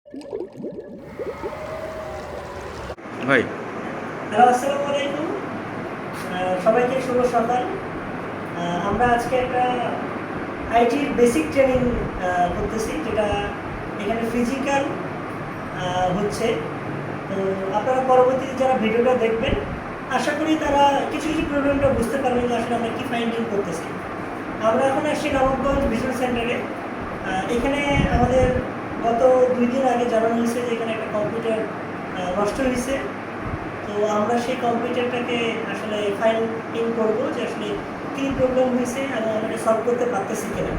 ভাই হ্যালো, আসসালামু আলাইকুম। সবাইকে শুভ সকাল। আমরা আজকে একটা আইটির বেসিক ট্রেনিং করতেছি, যেটা এখানে ফিজিক্যাল হচ্ছে। তো আপনারা পরবর্তীতে যারা ভিডিওটা দেখবেন, আশা করি তারা কিছু কিছু প্রবলেমটা বুঝতে পারবেন যে আসলে আমরা কী ফাইন্ডিং করতেছি। আমরা এখন আসছি নবাবগঞ্জ ভিশন সেন্টারে। এখানে আমাদের গত 2 দিন আগে জানানো হয়েছে যে এখানে একটা কম্পিউটার নষ্ট হয়েছে। তো আমরা সেই কম্পিউটারটাকে আসলে ফাইন্ডিং করবো যে আসলে কী প্রবলেম হয়েছে এবং আমরা এটা সলভ করতে পারতেছি কিনা,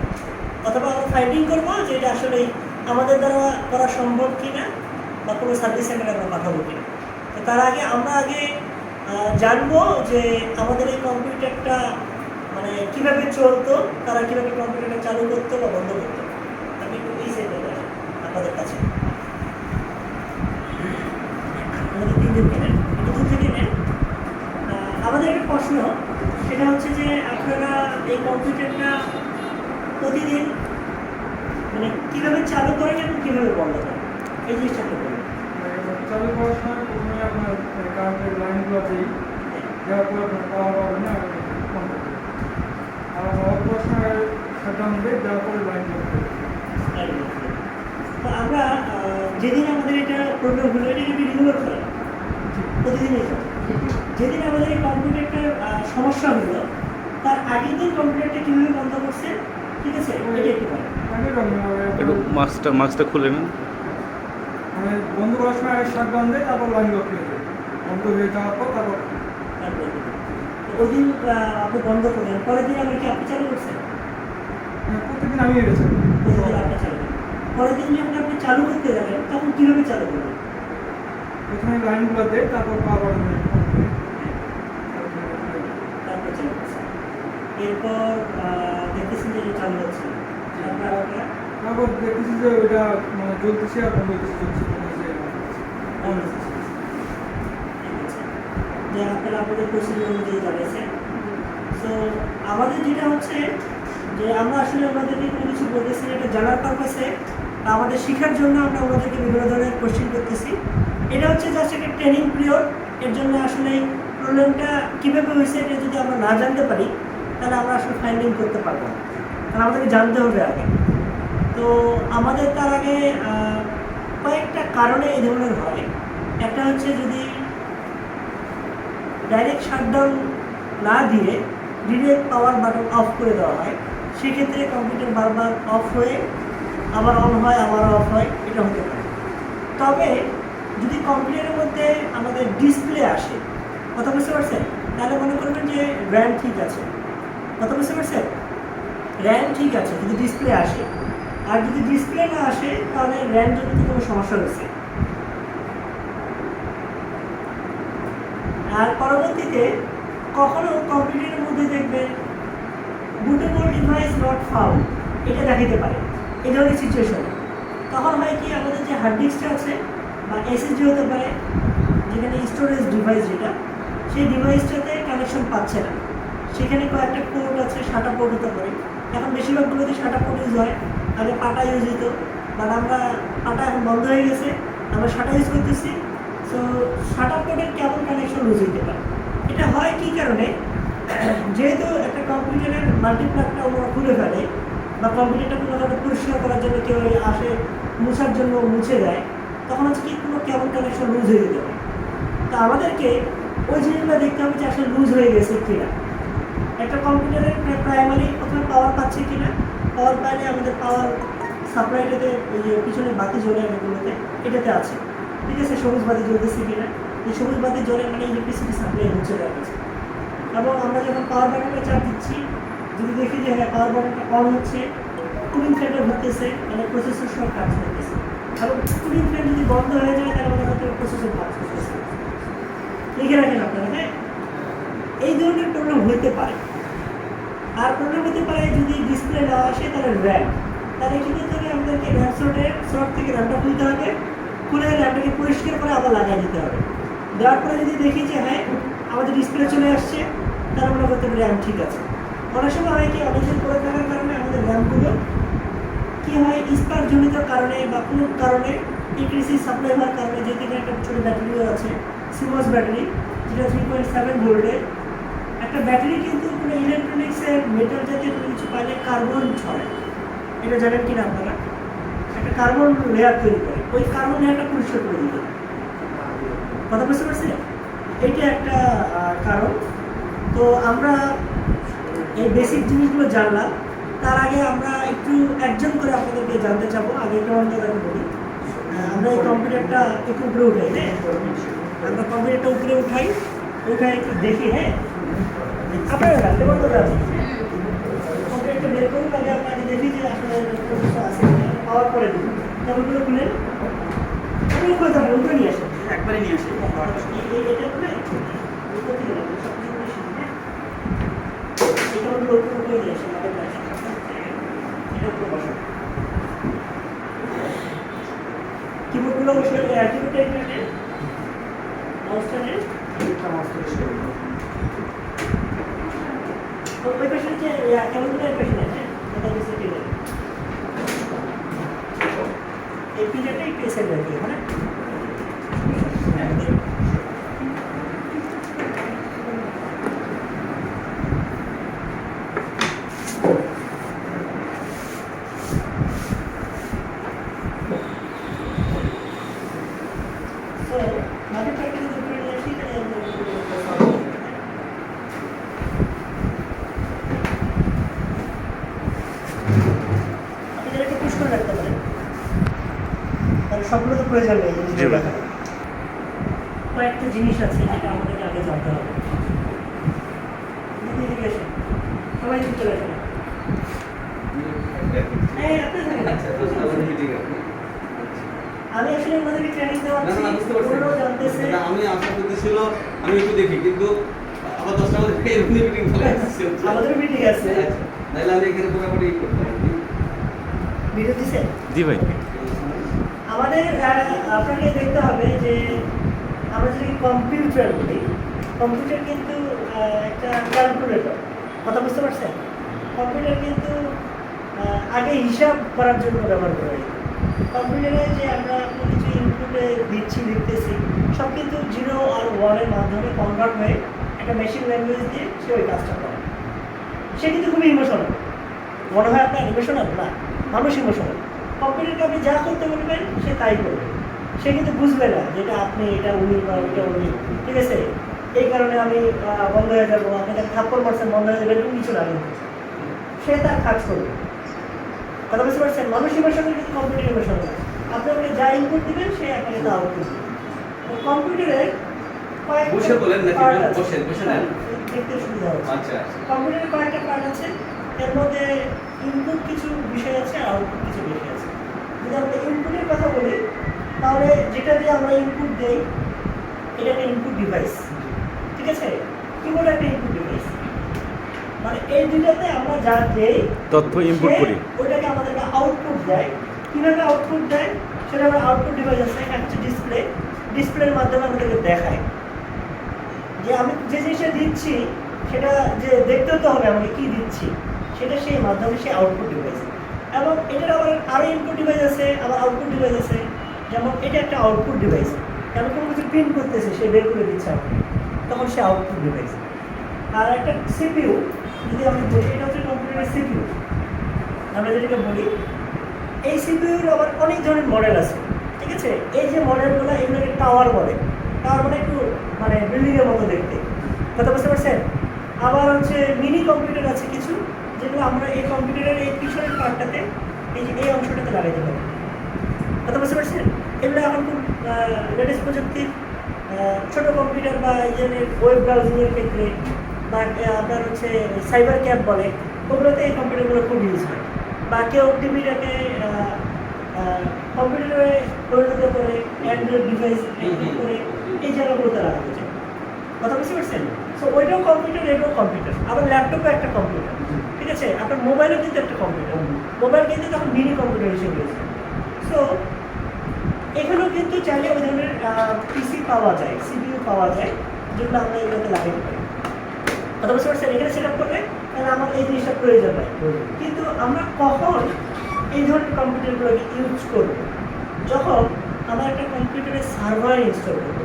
অথবা আমরা ফাইন্ডিং করবো যে এটা আসলে আমাদের দ্বারা করা সম্ভব কিনা বা কোনো সার্ভিস সেন্টারে আমরা পাঠাবো কিনা। তো তার আগে আমরা জানবো যে আমাদের এই কম্পিউটারটা মানে কীভাবে চলতো, তারা কীভাবে কম্পিউটারটা চালু করতো বা বন্ধ করতো। আমি একটু এই সেন্টারে আপনাদের কাছে আমাদের 3 দিন কেনেন, একটু দূর থেকে নেন। আমাদের একটা প্রশ্ন, সেটা হচ্ছে যে আপনারা এই কম্পিউটারটা প্রতিদিন মানে কীভাবে চালু করেন এবং কীভাবে বন্ধ করেন, এই জিনিসটা একটু বলুন। চালু করার সময় প্রথমে আপনার কারেন্টের লাইনগুলো দিই, দেওয়ার পর আপনার পাওয়ার পাবেন না বন্ধ করি। আর অফ করার সময় শাটডাউন দিই, দেওয়ার পরে লাইন বন্ধ করি। তো আমরা যেদিন আমাদের এটা প্রবলেম হলো, এটা কিন্তু রেগুলার করেন প্রতিদিনই করেন। যেদিন আমাদের এই কম্পিউটারটার সমস্যা হলো, তার আগের দিন কম্পিউটারটা কীভাবে বন্ধ করছে, ঠিক আছে, এটা একটু বলেন। একটু মাস্কটা খুলে নিন। মানে বন্ধ করার সময় আগে শাটডাউন দেয়, তারপর লাইন লক করে দেয়। বন্ধ হয়ে যাওয়ার পর তারপর ওই দিন আপনি বন্ধ করলেন, পরের দিন আমরা কি আপনি চালু করছেন? প্রত্যেকদিন আমি গেছি। প্রতিদিন আপনি চালু করেন। পরের দিন যখন আপনি চালু করতে যাবেন, তখন কীভাবে চালু করবেন? প্রথমে লাইনগুলো দেয়, তারপর পাওয়ার পাবেন বন্ধ করি। তারপর চালু করছেন। এরপর দেখতেছেন যে এটা চালু হচ্ছে। তারপর দেখতেছি যে ওইটা মানে জ্বলতেছে আর বন্ধ হইতেছে, জ্বলছে বন্ধ হচ্ছে। যে আপনারা আপনাদের প্রসিডিউর অনুযায়ী জানিয়েছেন। সো আমাদের যেটা হচ্ছে যে আমরা আসলে ওনাদেরকে কোনো কিছু বলতেছি না, এটা জানার পারপাসে আমাদের শেখার জন্য আমরা ওনাদেরকে বিভিন্ন ধরনের কোশ্চেন করতেছি। এটা হচ্ছে জাস্ট একটা ট্রেনিং পিরিয়ড। এর জন্য আসলে প্রবলেমটা কীভাবে হয়েছে এটা যদি আমরা না জানতে পারি, তাহলে আমরা আসলে ফাইন্ডিং করতে পারবো না, কারণ আমাদেরকে জানতে হবে আগে। তো আমাদের তার আগে কয়েকটা কারণে এই ধরনের হয়। একটা হচ্ছে যদি ডাইরেক্ট শাটডাউন না দিয়ে ডিরেক্ট পাওয়ার বাটন অফ করে দেওয়া হয়, সেক্ষেত্রে কম্পিউটার বারবার অফ হয়ে আবার অন হয়, আবার অফ হয়, এটা হতে পারে। তবে যদি কম্পিউটারের মধ্যে আমাদের ডিসপ্লে আসে, কথা বুঝতে পারছেন, তাহলে মনে করবেন যে র্যাম ঠিক আছে। কথা বুঝতে পারছেন, র্যাম ঠিক আছে যদি ডিসপ্লে আসে। আর যদি ডিসপ্লে না আসে, তাহলে র্যাম জনিত কোনো সমস্যা হয়েছে। আর পরবর্তীতে কখনো কম্পিউটারের মধ্যে দেখবেন বুটেবল ডিভাইস নট ফাউন্ড, এটা দেখাতে পারে এই ধরনের সিচুয়েশনে। তখন হয় কি, আমাদের যে হার্ড ডিস্কটা আছে বা এসএসডি হতে পারে, যেখানে স্টোরেজ ডিভাইস যেটা, সেই ডিভাইসটাতে কানেকশন পাচ্ছে না। সেখানে কয়েকটা পোর্ট আছে, 7টা পোর্ট হতে পারে। এখন বেশিরভাগগুলোতে 7টা পোর্ট ইউজ হয়, আগে পাটা ইউজ হইত, বাট আমরা পাটা এখন বন্ধ হয়ে গেছে, আমরা 7টা ইউজ করতেছি। সো 7টা পোর্টের কেমন কানেকশন লুজ হইতে পারে। এটা হয় কী কারণে, যেহেতু একটা কম্পিউটারের মাল্টিপ্লাগটা ওরা খুলে ফেলে, বা কম্পিউটারটা কোনো একটা পরিষ্কার করার জন্য কেউ আসে মুছার জন্য মুছে দেয়, তখন হচ্ছে কি কোনো কেমন কানেকশন লুজ হয়ে যেতে পারে। তো আমাদেরকে ওই জিনিসগুলো দেখতে হবে যে আসলে লুজ হয়ে গেছে কিনা। একটা কম্পিউটারের প্রাইমারি প্রথমে পাওয়ার পাচ্ছে কিনা, পাওয়ার পাইলে আমাদের পাওয়ার সাপ্লাইটাতে ওই যে পিছনে বাতি জ্বলে এগুলোতে, এটাতে আছে, ঠিক আছে, সবুজ বাতি জ্বলতেছে কিনা। এই সবুজ বাতি জ্বলে মানে ইলেকট্রিসিটি সাপ্লাই হচ্ছে দেওয়া আছে। এবং আমরা যখন পাওয়ার বাটনটা চাপ দিচ্ছি, যদি দেখি যে হ্যাঁ পাওয়ার বাটনটা অন হচ্ছে, কুলিং ফ্যানটা ঘুরতেছে, মানে প্রসেসর সব কাজ করতেছে। এবং কুলিং ফ্যান যদি বন্ধ হয়ে যায়, তাহলে আমাদের হয়তো প্রসেসর কাজ করতেছে। লিখে রাখেন আপনারা, হ্যাঁ, এই ধরনের প্রবলেম হতে পারে। আর প্রবলেম হতে পারে যদি ডিসপ্লে না আসে, তাহলে র্যাম, তাহলে কী করতে হবে, আমাদেরকে র্যাম শর্ট থেকে র্যামটা খুলতে হবে, খুলে র্যামটাকে পরিষ্কার করে আবার লাগাই দিতে হবে। দেওয়ার পরে যদি দেখি যে হ্যাঁ আমাদের ডিসপ্লে চলে আসছে, তাহলে মনে করতে হবে র্যাম ঠিক আছে। অনেক সময় হয় কি, অনেকদিন করে থাকার কারণে আমাদের র্যামগুলো কী হয়, স্পার্কজনিত কারণে বা কোনো কারণে ইলেকট্রিসিটি সাপ্লাই হওয়ার কারণে যে কিনা একটা ছোটো ব্যাটারিও আছে, সিমস ব্যাটারি, যেটা 3.7 ভোল্টের একটা ব্যাটারি, কিন্তু কোনো ইলেকট্রনিক্সের মেটাল জাতীয় কোনো কিছু পাইলে কার্বন ছড়ায়। এটা জানেন কিনা আপনারা? একটা কার্বন লেয়ার তৈরি করে, ওই কার্বন লেয়ারটা পরিষ্কার করে দিতে হবে। কথা বুঝতে পারছি? এইটা একটা কারণ। তো আমরা এই বেসিক জিনিসগুলো জানলাম। তার আগে আমরা একটু একজন করে আপনাদেরকে জানতে চাবো। আগে কেমন জায়গাটা বলি, আমরা এই কম্পিউটারটা একটু উপরে উঠাই। হ্যাঁ, আমরা কম্পিউটারটা উপরে উঠাই একটু দেখি। হ্যাঁ, আপনারা জানতে পারতো না কম্পিউটারটা বের করুন, আগে আপনাকে দেখি যে আসলে আছে পাওয়ার পরে দিন। কেমনগুলো খুলেন, আপনি উপরে যাবেন, উপরে নিয়ে আসেন, একবারে নিয়ে আসি। এটা খুলে উপরে দিয়ে দেবেন, সব কিছু বেশি। হ্যাঁ, এটা হলো উপরে নিয়ে আসেন, আমাদের কাছে এটা উপরে বসান। কিবোর্ডগুলো বসে কিবোর্ডটা এখানে মাউসটা নেন, ওই পাশে হচ্ছে কেমনগুলো এই পাশে নেন। হ্যাঁ, ওটা বেশি পিলার, এই পিলারটা একটু এসে রাখি। হ্যাঁ, সবগুলো তো প্রয়োজন নেই। কয়েকটা জিনিস আছে যেটা আমাদেরকে আগে জানতে হবে। সবাই চলে আসেন। আমি আসলে ওনাদেরকে ট্রেনিং দেওয়াচ্ছি, ওনারাও জানতেছে। আমি আশা করতেছিল আমি একটু দেখি, কিন্তু আবার 10টা মধ্যে এমনি মিটিং চলে আসছে। আমাদের মিটিং আছে, তাহলে আমি এখানে মোটামুটি করতে পারি। ভিডিও দিছে? জি ভাই। আমাদের আপনাকে দেখতে হবে যে আমরা যদি কম্পিউটার বলি, কম্পিউটার কিন্তু একটা ক্যালকুলেটর। কথা বুঝতে পারছেন? কম্পিউটার কিন্তু আগে হিসাব করার জন্য ব্যবহার করা হয়। কম্পিউটারে যে আমরা কোনো কিছু ইনপুটে দিচ্ছি, লিখতেছি, সব কিন্তু 0 আর 1 এর মাধ্যমে কনভার্ট হয়ে একটা মেশিন ল্যাঙ্গুয়েজ দিয়ে সে ওই কাজটা করে। সে কিন্তু খুবই ইমোশনাল। মনে হয় আপনার ইমোশনাল না? মানুষ ইমোশনাল। কম্পিউটারকে আপনি যা করতে বলবেন সে তাই করবে। সে কিন্তু বুঝবে না যেটা আপনি, এটা উনি বা এটা উনি, ঠিক আছে, এই কারণে আমি বন্ধ হয়ে যাবো, আপনি তাকে থাপ্পড় মারছেন বন্ধ হয়ে যাবে, এরকম কিছু না। কিন্তু সে তার কাজ করবে। কথা বুঝতে পারছেন? মানুষ ইমোশনাল কিন্তু কম্পিউটার ইমোশনাল না। আপনি ওকে যা ইনপুট দিবেন সে আপনাকে তা আউটপুট দিবে। কম্পিউটারের বসে বলেন নাকি? বসে নেন, দেখতে সুবিধা হচ্ছে। আচ্ছা, কম্পিউটারের কয়েকটা পার্ট আছে, এর মধ্যে ইনপুট কিছু বিষয় আছে আর আউটপুট কিছু বিষয় আছে। যদি আমরা ইনপুটের কথা বলি, তাহলে যেটা দিয়ে আমরা ইনপুট দেই এটা একটা ইনপুট ডিভাইস, ঠিক আছে? কিবোর্ড একটা ইনপুট ডিভাইস, মানে এই দুটাতে আমরা যা দেই তথ্য ইনপুট করি, ওইটাকে আমাদেরকে আউটপুট দেয়। কীভাবে আউটপুট দেয় সেটা আমরা আউটপুট ডিভাইস আছে, একটা হচ্ছে ডিসপ্লে। ডিসপ্লের মাধ্যমে আমাদেরকে দেখায় যে আমি যে জিনিসটা দিচ্ছি সেটা যে দেখতে তো হবে আমাকে কী দিচ্ছি, সেটা সেই মাধ্যমে সেই আউটপুট ডিভাইস। এবং এটার আবার আরও ইনপুট ডিভাইস আছে, আবার আউটপুট ডিভাইস আছে। যেমন এটা একটা আউটপুট ডিভাইস, আমি কোনো কিছু প্রিন্ট করতেছে সে বের করে দিচ্ছে আমাকে, তখন সে আউটপুট ডিভাইস। আর একটা সিপিইউ যদি আমি বলি, এটা হচ্ছে কম্পিউটারের সিপিইউ আমরা যেটাকে বলি। এই সিপিইউর আবার অনেক ধরনের মডেল আছে, ঠিক আছে? এই যে মডেলগুলো, এগুলোকে টাওয়ার বলে। টাওয়ার মানে একটু মানে বিল্ডিংয়ের মতো দেখতে। কথা বুঝতে পারছেন? আবার হচ্ছে মিনি কম্পিউটার আছে কিছু, যেগুলো আমরা এই কম্পিউটারের এই পিছনের পার্টটাতে, এই যে এই অংশটাতে লাগাইতে পারি। কথা বুঝতে পারছেন? এগুলো এখন খুব লেটেস্ট প্রযুক্তির ছোটো কম্পিউটার বা এই ধরনের ওয়েব ব্রাউজিংয়ের ক্ষেত্রে, বা আপনার হচ্ছে সাইবার ক্যাব বলে, ওগুলোতে এই কম্পিউটারগুলো খুব ইউজ হয়। বা কেউ টিভিটাকে কম্পিউটারে পরিণত করে অ্যান্ড্রয়েড ডিভাইস করে এই জায়গাগুলোতে লাগানো যায়। কথা বুঝতে পারছেন? সো ওইটাও কম্পিউটার, এটাও কম্পিউটার। আবার ল্যাপটপও একটা কম্পিউটার, ঠিক আছে? আপনার মোবাইলও কিন্তু একটা কম্পিউটার। মোবাইল কিন্তু তখন মিনি কম্পিউটার হিসেবে রয়েছে। সো এখানেও কিন্তু চাইলে ওই ধরনের পিসি পাওয়া যায়, সিপিইউ পাওয়া যায়, যেগুলো আমরা এগুলোতে লাগাতে পারি। কথা বুঝতে পারছেন? এখানে সেট আপ করলে তাহলে আমার এই জিনিসটা প্রয়োজন হয়। কিন্তু আমরা কখন এই ধরনের কম্পিউটারগুলোকে ইউজ করব? যখন আমার একটা কম্পিউটারে সার্ভার ইনস্টল করবো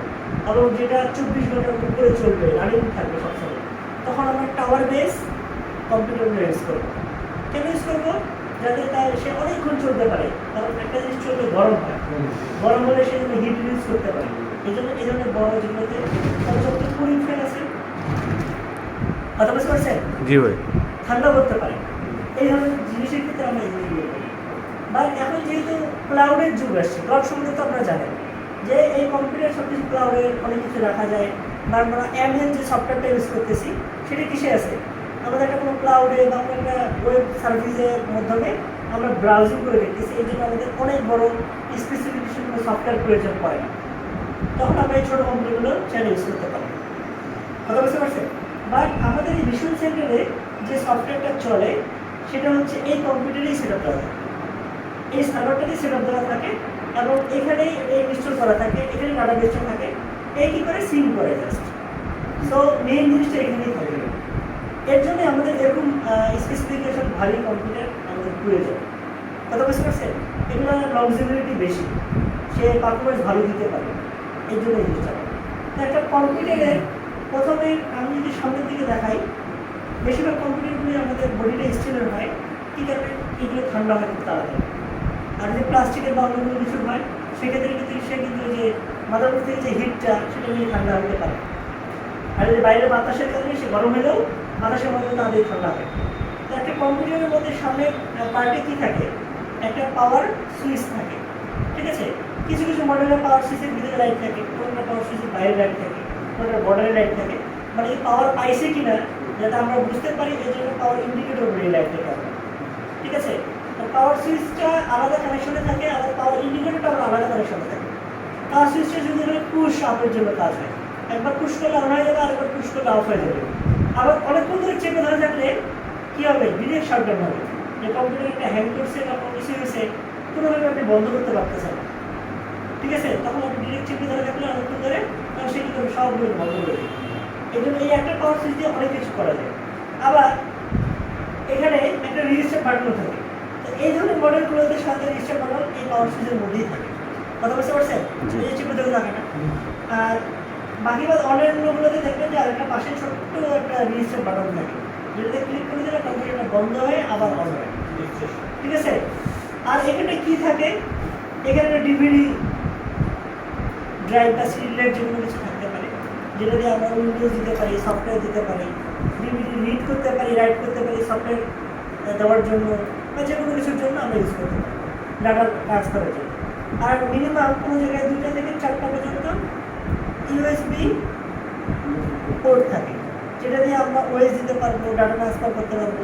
এবং যেটা 24 ঘন্টার উপরে চলবে, রানিং থাকবে সবসময়, তখন আমরা টাওয়ার বেস কম্পিউটার ইউজ করবো। কেন ইউজ করবো? যাতে সে অনেকক্ষণ চলতে পারে, কারণ একটা জিনিস চলতে গরম হয়, গরম হলে সে যেন হিট ইউজ করতে পারে। এই জন্য বড় যেগুলোতে পর্যাপ্ত কুলিং ফ্যান আছে, কথা বুঝতে পারছেন? জি ভাই। ঠান্ডা করতে পারে। এই ধরনের জিনিসের ক্ষেত্রে আমরা এগুলো ইয়ে করি। বা এখন যেহেতু ক্লাউডের যুগ আসছে, ক্লাউড সম্বন্ধে তো আপনারা জানেন যে এই কম্পিউটার সব কিছু ক্লাউডে অনেক কিছু রাখা যায়, বা আমরা এমএল যে সফটওয়্যারটা ইউজ করতেছি সেটা কিসে আছে? আমাদের একটা কোনো ক্লাউডে বা আমরা একটা ওয়েব সার্ভিসের মাধ্যমে আমরা ব্রাউজিং করে দেখতেছি। এই জন্য আমাদের অনেক বড় স্পেসিফিকেশন বা সফটওয়্যার প্রয়োজন পড়ে না, তখন আমরা এই ছোটো কম্পিউটারগুলো চাইলে ইউজ করতে পারি। কথা বুঝতে পারছেন? বাট আমাদের এই ভিশন সেন্টারে যে সফটওয়্যারটা চলে সেটা হচ্ছে এই কম্পিউটারেই সেট আপ দেওয়া থাকে, এই সার্ভারটাতেই সেট আপ দেওয়া থাকে এবং এখানেই এই ইনস্টল করা থাকে, এখানে ডাটা বেসটা থাকে, এই কী করে সিম করে জাস্ট। সো মেইন জিনিসটা এখানেই থাকে। এর জন্য আমাদের এরকম স্পেসিফিকেশন ভারী কম্পিউটার আমাদের প্রয়োজন। কথা বুঝতে পারছেন? এগুলো লংজিবিলিটি বেশি, সে পারফরমেন্স ভালো দিতে পারে, এই জন্য এই জিনিসটা। তো একটা কম্পিউটারের প্রথমে আমি যদি সামনের দিকে দেখাই, বেশিরভাগ কম্পিউটারগুলি আমাদের বডিটা স্টিলের হয়, কী কারণে? এগুলো ঠান্ডা হয় খুব তাড়াতাড়ি। আর যদি প্লাস্টিকের বা অন্য কিছু হয় সেক্ষেত্রে কিন্তু সে কিন্তু যে মাদারবোর্ড থেকে যে হিটটা সেটা নিয়ে ঠান্ডা হতে পারে। আর যদি বাইরে বাতাসের কারণে সে গরম হলেও বাতাসের মধ্যে তাদের ঠান্ডা হয়। তো একটা কম্পিউটারের মধ্যে সামনে পার্টে কী থাকে? একটা পাওয়ার সুইচ থাকে, ঠিক আছে? কিছু কিছু মডেলের পাওয়ার সুইচের ভিতরে লাইট থাকে, কোনোটা পাওয়ার সুইচের বাইরে লাইট থাকে, কোনোটা বর্ডারে লাইট থাকে। মানে এই পাওয়ার পাইছে কিনা যাতে আমরা বুঝতে পারি, এই জন্য পাওয়ার ইন্ডিকেটর বলে লাইট থাকে, ঠিক আছে? তো পাওয়ার সুইচটা আলাদা কানেকশনে থাকে, আবার পাওয়ার ইন্ডিকেটরটা আলাদা কানেকশনে থাকে। পাওয়ার সুইচটা যদি পুশ আপের জন্য কাজ হয়, একবার পুশ করলে অন হয়ে যাবে, আরেকবার পুশ করলে অফ হয়ে যাবে। আবার অনেকক্ষণ ধরে চেপে ধরে থাকলে কী হবে? ডিরেক্ট শাটডাউন হবে। যে কম্পিউটার একটা হ্যাং করছে বা কোনো কিছু হয়েছে, কোনোভাবে আপনি বন্ধ করতে পারতেছেন না, ঠিক আছে? তখন আপনি ডিরেক্ট চেপে ধরে থাকলে অনেকক্ষণ ধরে, তখন সে কিন্তু সবগুলো বন্ধ করে দেবে। এই জন্য এই একটা পাওয়ার সুইচ দিয়ে অনেক কিছু করা যায়। আবার এখানে একটা রেজিস্টার বাটনও থাকে। তো এই ধরনের মডেলগুলোতে সাথে রেজিস্টার বাটন এই পাওয়ার সুইচের মধ্যেই থাকে। কথা বুঝতে পারছেন? এই যে চেপে ধরে থাকে না। আর বাকি অন্যান্যগুলোতে দেখবেন যে আরেকটা পাশে ছোট্ট একটা রেজিস্টার বাটন থাকে, যেটাতে ক্লিক করে দিলে কম্পিউটারটা বন্ধ হয়ে আবার অন হয়, ঠিক আছে? আর এখানে কি থাকে? এখানে একটা ডিভিডি ড্রাইভ বা সিরিয়াল যে কোনো কিছু থাকতে পারে, যেটা দিয়ে আমরা উইন্ডোজ দিতে পারি, সফটওয়্যার দিতে পারি, ডিভিডি রিড করতে পারি, রাইট করতে পারি, সফটওয়্যার দেওয়ার জন্য বা যে কোনো কিছুর জন্য আমরা ইউজ করতে পারি, ডাটা ট্রান্সফারের জন্য। আর মিনিমাম কোনো জায়গায় 2টা থেকে 4টা পর্যন্ত ইউএসবি পোর্ট থাকে, যেটা দিয়ে আমরা ওএস দিতে পারবো, ডাটা ট্রান্সফার করতে পারবো,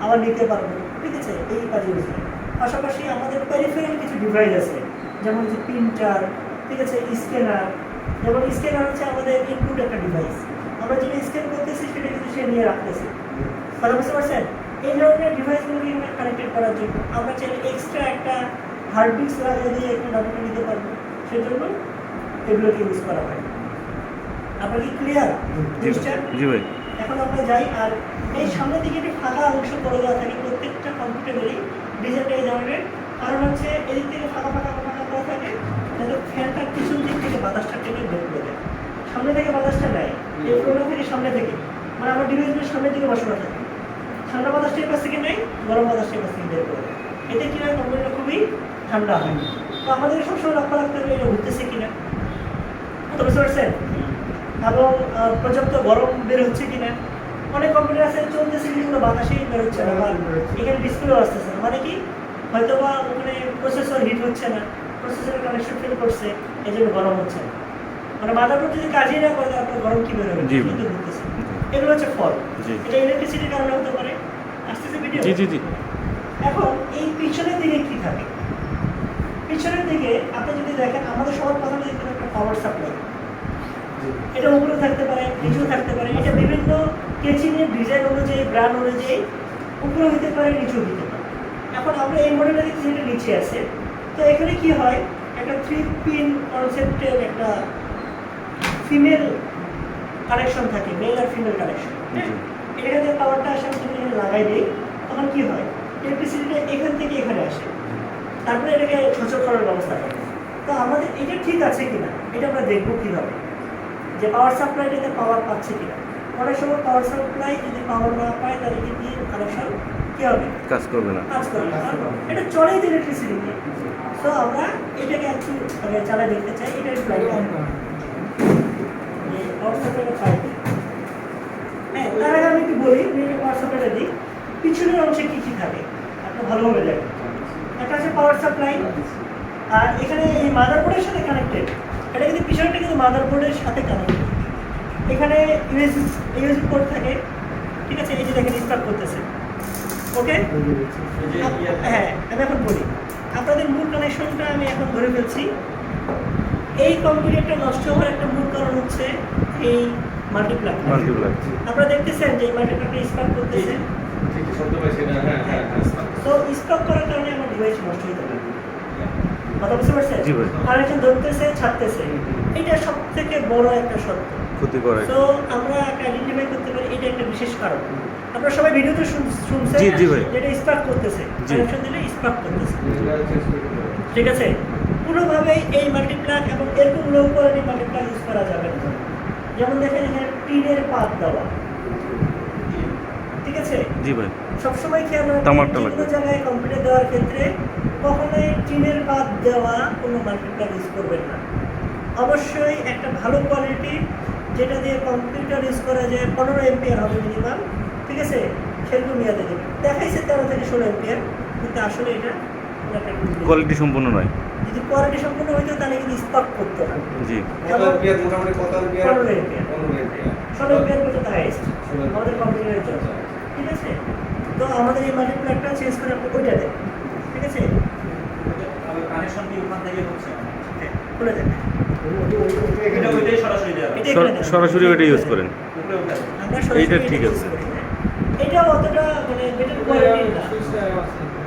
আবার নিতে পারবো, ঠিক আছে? এই কাজে ইউজ হয়। পাশাপাশি আমাদের পেরিফেরাল কিছু ডিভাইস আছে, যেমন যে প্রিন্টার, ঠিক আছে, স্ক্যানার। যেমন স্ক্যানার হচ্ছে আমাদের ইনপুট একটা ডিভাইস, আমরা যেটা স্ক্যান করতেছি সেটা কিন্তু সে নিয়ে রাখতেছি। কথা বুঝতে পারছেন? এই ধরনের ডিভাইসগুলোকে কানেক্টেড করার জন্য আমরা চাইলে এক্সট্রা একটা হার্ড ডিস্ক লাগিয়ে দিয়ে একটা ডাটাটা নিতে পারবো, সেজন্য এগুলোকে ইউজ করা হয়। আপনার কি ক্লিয়ার? জি ভাই। এখন আমরা যাই। আর এই সামনের দিকে একটি ফাঁকা অংশ করে দেওয়া থাকে প্রত্যেকটা কম্পিউটারেরই, ডিজাইনটা এই ধরনের। কারণ হচ্ছে এদিক থেকে ফাঁকা করা থাকে যাতে ফ্যানটার পিছন দিক থেকে বাতাসটা টেনে বের করে দেয়, সামনে থেকে বাতাসটা নেয়, এই ফ্লোটা থেকে সামনে থেকে, মানে আমার ডিভাইসগুলো সামনের দিকে বসানো থাকে, ঠান্ডা বাতাসটা এই পাশ থেকে নেয়, গরম বাতাসটা এই পাশ থেকে বের করে দেয়। এতে কী হয়? কম্পিউটারটা খুবই ঠান্ডা হয়। তো আমাদের সবসময় লক্ষ্য রাখতে হবে এটা ঘুরতেছে কিনা, বুঝতে পারছেন? এবং পর্যাপ্ত গরম বের হচ্ছে কিনা। অনেক কম্পিউটার আছে চলতেছে কিন্তু বাতাসেই বের হচ্ছে না, এখানে ডিসপ্লেও আসতেছে না, মানে কি? হয়তো বা ওখানে প্রসেসর হিট হচ্ছে না, প্রসেসরের কানেকশন ফেল করছে, এই জন্য গরম হচ্ছে না। মানে মাদারবোর্ড যদি কাজই না করে তারপরে গরম কী বের হবে? কিন্তু ঘুরতেছে। এগুলো হচ্ছে ফল। এটা ইলেকট্রিসিটির কারণে হতে পারে। আসতেছে ভিডিও? জি জি জি। এখন এই পিছনের দিকে কি থাকে? পিছনের দিকে আপনি যদি দেখেন, আমাদের সবার প্রথমে দেখতে একটা পাওয়ার সাপ্লাই, এটা উপরে থাকতে পারে, নিচেও থাকতে পারে। এটা বিভিন্ন কেচিংয়ের ডিজাইন অনুযায়ী, ব্র্যান্ড অনুযায়ী উপরে হতে পারে, নিচেও দিতে পারে। এখন আমরা এই মডেলটা দেখছি যেটা নিচে আছে। তো এখানে কি হয়? একটা 3 পিন কনসেপ্টের একটা ফিমেল কানেকশন থাকে, মেল আর ফিমেল কানেকশন। এখানে যে পাওয়ারটা আসে আমি যদি এখানে লাগাই দিই, তখন কি হয়? ইলেকট্রিসিটিটা এখান থেকে এখানে আসে, তারপরে এটাকে সচল করার ব্যবস্থা করে। তো আমাদের এটা ঠিক আছে কিনা এটা আমরা দেখবো কীভাবে, যে পাওয়ার সাপ্লাইটাতে পাওয়ার পাচ্ছে কিনা। অনেক সময় পাওয়ার সাপ্লাই যদি পাওয়ার না পায় তাহলে কিন্তু কানেকশন কী হবে, কাজ করবে না। কাজ করবে না। এটা চলেই তো ইলেকট্রিসিটি নিয়ে। সো আমরা এটাকে একটু চালাই দেখতে চাই। এটা একটু পাওয়ার সাপ্লাইটা পাই। হ্যাঁ, তার আগে আমি একটু বলি পাওয়ার সাপ্লাইটা দিই। পিছনের অংশে কী কী থাকে আপনি ভালোভাবে দেখেন। একটা আছে পাওয়ার সাপ্লাই, আর এখানে এই মাদারবোর্ডের সাথে কানেক্টেড। এটা কিন্তু পিছনটা কিন্তু মাদারবোর্ডের সাথে কানেক্টেড। এখানে ইউএসবি পোর্ট থাকে, ঠিক আছে। এই যে দেখেন স্টার্ট করতেছে, ওকে। হ্যাঁ, আমি এখন বলি আপনাদের মূল কানেকশনটা আমি এখন ধরে ফেলছি। এই কম্পিউটারটা নষ্ট হওয়ার একটা মূল কারণ হচ্ছে এই মাল্টিপ্লাগ। আপনারা দেখতেছেন যে এই মাল্টিপ্লাগটা স্টার্ট করতেছে, ঠিকই শব্দ পাই সেটা। হ্যাঁ, তো স্টপ করার কারণে আমার ডিভাইস নষ্ট হতে পারে। কথা বুঝতে পারছেন? জি ভাই। কানেকশন ধরতেছে, ছাড়তেছে, এটা সব থেকে বড় একটা সত্য। ক্ষতি করে। তো আমরা একটা আইডেন্টিফাই করতে পারি এটা একটা বিশেষ কারণ। আপনারা সবাই ভিডিওতে শুনছেন জি ভাই। যেটা স্পার্ক করতেছে, জি। কানেকশন দিলে স্পার্ক করতেছে, ঠিক আছে। কোনোভাবেই এই মাল্টিপ্লাগ এবং এরকম লো কোয়ালিটি মাল্টিপ্লাগ ইউজ করা যাবে না। যেমন দেখেন এখানে টিনের পাত দেওয়া, ঠিক আছে। জি ভাই। সবসময় খেয়াল তামারটা রাখবেন লাগবে। কোনো জায়গায় কম্পিউটার দেওয়ার ক্ষেত্রে কখনোই টিনের পাত দেওয়া কোনো মাল্টিপ্লাগ ইউজ করবেন না। অবশ্যই একটা ভালো কোয়ালিটি যেটা দিয়ে কম্পিউটার ইউজ করা যায় 15 এমপিআর হবে মিনিমাম, ঠিক আছে। সেরকম ইয়াতে দেবেন। দেখাইছে 13 থেকে 16 এমপিআর, কিন্তু আসলে এটা কোয়ালিটি সম্পূর্ণ নয়। যদি কোয়ালিটি সম্পূর্ণ হইতো তাহলে কিন্তু স্পার্ক করতো না। জি। মোটামুটি কত এমপিআর? 15 এমপিআর, 16 এমপিআর পর্যন্ত হাইয়েস্ট আমাদের কম্পিউটারের জন্য, ঠিক আছে। তো আমাদের এই মাল্টিপ্লাগটা চেঞ্জ করে আপনি ওইটা দেন, ঠিক আছে। কানেকশন কি ওখান থেকে হচ্ছে? খুলে দেন। এটা ওইটাই সরাসরি দেওয়া। এটা এখানে দেন। সরাসরি ওইটা ইউজ করেন। উপরে উঠে আসে। আমরা সরাসরি এইটা ঠিক এটা আছে। use করি, হ্যাঁ। এটা অতটা মানে বেটার কোয়ালিটির না,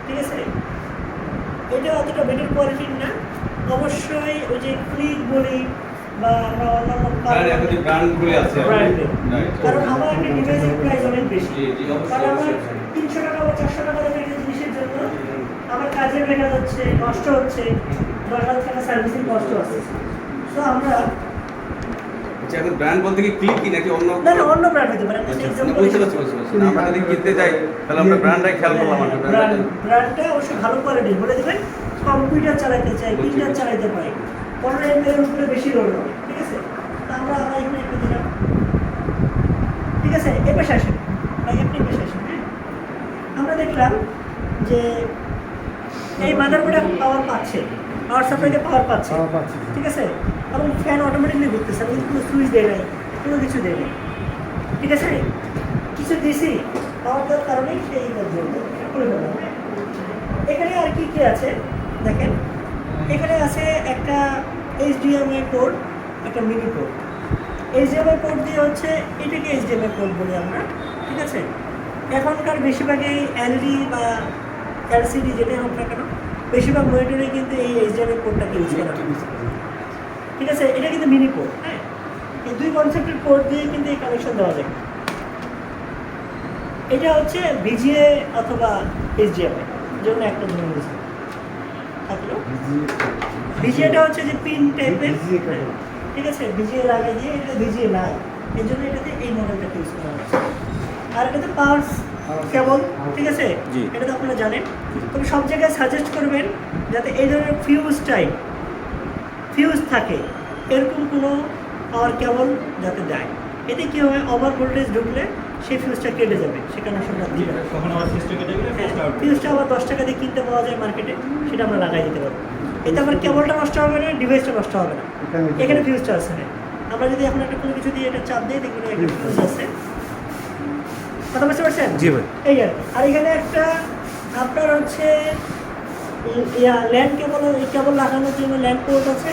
ঠিক আছে। এটা অতটা বেটার কোয়ালিটির না। অবশ্যই ওই যে ক্লিক বলি বা আমরা অন্যান্য কারণ এখন যে ব্র্যান্ডগুলো আছে ব্র্যান্ডের, Right. কারণ আমার একটা ডিভাইসের প্রাইস অনেক বেশি। জি, জি, অবশ্যই, কারণ আমার অবশ্যই। 300 টাকা বা 400 টাকা দামের একটা জিনিসের জন্য আমার কাজের বেকার হচ্ছে, নষ্ট হচ্ছে, 10,000 টাকা সার্ভিসিং কষ্ট আছে। তো আমরা আচ্ছা, এখন ব্র্যান্ড বলতে কি ক্লিক কি নাকি অন্য? না না অন্য ব্র্যান্ড হতে পারে। আমি আচ্ছা, example বুঝতে পারছি, বুঝতে পারছি। আমরা যদি কিনতে যাই তাহলে আমরা ব্র্যান্ডটাই খেয়াল করলাম আর কি, ব্র্যান্ডটা। ব্র্যান্ডটা অবশ্যই ভালো কোয়ালিটির বলে দেবেন। কম্পিউটার চালাতে চাই, প্রিন্টার চালাতে পারি, 15 এমপিআর উপরে বেশি লোড হবে, ঠিক আছে। তো আমরা এখানে একটা দিলাম, ঠিক আছে। এ পাশে আসেন ভাই, আপনি এ পাশে আসেন, হ্যাঁ। আমরা দেখলাম যে এই মাদারবোর্ডে পাওয়ার পাচ্ছে, পাওয়ার সাপ্লাইতে পাওয়ার পাচ্ছে, ঠিক আছে। এবং ফ্যান অটোমেটিকলি ঘুরতেছে, আমি কোনো সুইচ দেয় নাই, কোনো কিছু দেয় নাই, ঠিক আছে। কিছু দিছি পাওয়ার দেওয়ার কারণেই সেই জ্বলবে, এটা করে ফেললাম, হ্যাঁ। এখানে আর কি কি আছে দেখেন। এখানে আছে একটা HDMI পোর্ট, একটা মিনি পোর্ট। HDMI পোর্ট দিয়ে হচ্ছে এটাকে HDMI পোর্ট বলি আমরা, ঠিক আছে। এখনকার বেশিরভাগই LED বা LCD যেটাই হোক না কেন, বেশিরভাগ মনিটরে কিন্তু এই HDMI পোর্টটাকে ইউজ করা হয়, ঠিক আছে। এটা কিন্তু মিনি পোর্ট, হ্যাঁ। এই দুই কনসেপ্টের পোর্ট দিয়ে কিন্তু এই কানেকশন দেওয়া যায়। এটা হচ্ছে VGA অথবা HDMI জন্য একটা ধরুন থাকলো। VGA-টা হচ্ছে যে পিন টাইপের, ঠিক আছে। VGA লাগে দিয়ে এটা VGA নাই, এর জন্য এটাতে এই মডেলটাকে ইউজ করা হচ্ছে। আর এটাতে পাওয়ার কেবল, ঠিক আছে। জি। এটা তো আপনারা জানেন। তবে সব জায়গায় সাজেস্ট করবেন যাতে এই ধরনের ফিউজ থাকে, এরকম কোনো পাওয়ার কেবল যাতে দেয়। এতে কী হয়, ওভার ভোল্টেজ ঢুকলে সেই ফিউজটা কেটে যাবে, সে কানেকশনটা দিবে না। তখন আবার ফিউজটা কেটে গেলে ফিউজটা আউট। ফিউজটা আবার 10 টাকা দিয়ে কিনতে পাওয়া যায় মার্কেটে, সেটা আমরা লাগাই দিতে পারবো। এতে আবার কেবলটা নষ্ট হবে না, ডিভাইসটা নষ্ট হবে না। এখানে ফিউজটা আছে না। আমরা যদি এখন একটা কোনো কিছু দিয়ে এটা চাপ দিই, দেখবেন একটা ফিউজ আছে। কথা বুঝতে পারছেন? জি ভাই। এই আর এখানে একটা আপনার হচ্ছে ল্যান্ড কেবল লাগানোর জন্য ল্যান্ড পোর্ট আছে।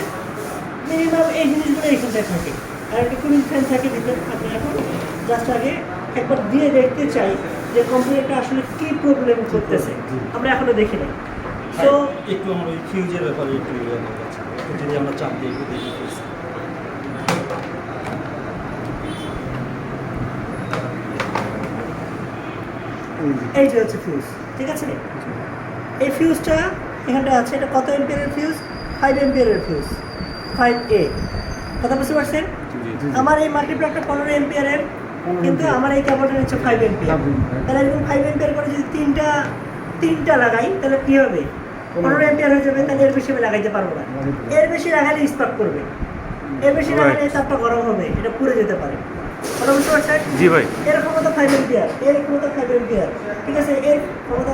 মিনিমাম এই জিনিসগুলো এখানটায় থাকে। আর একটা কুলিং ফ্যান থাকে ভিতরে। আপনি এখন জাস্ট আগে একবার দিয়ে দেখতে চাই যে কম্পিউটারটা আসলে কী প্রবলেম করতেছে, আমরা এখনো দেখি নাই। তো একটু আমার ওই ফিউজের ব্যাপারে একটু জানার আছে। যদি আমরা চাপ দিই একটু দেখি ফিউজ। এই যে হচ্ছে ফিউজ, ঠিক আছে। এই ফিউজটা এখানটা আছে। এটা কত এমপিয়ারের ফিউজ? 5 এম্পিয়ারের ফিউজ 5A, কথা বুঝতে পারছেন? জি আমার এই মাল্টিপ্লাগটা 15 এম্পিয়ারের, কিন্তু আমার এই কেবলটা হচ্ছে 5 এম্পিয়ার। তাহলে এরকম 5 এম্পিয়ার করে যদি তিনটা লাগাই তাহলে কি হবে? 15 এম্পিয়ার হয়ে যাবে। তাহলে এর বেশি আমি লাগাইতে পারবো না। এর বেশি লাগালে স্পার্ক করবে, এর বেশি লাগালে তাপটা গরম হবে, এটা পুড়ে যেতে পারে। কথা বুঝতে পারছেন? জি ভাই। এর ক্ষমতা 5 এম্পিয়ার, এর ক্ষমতা 5 এম্পিয়ার, ঠিক আছে? এর ক্ষমতা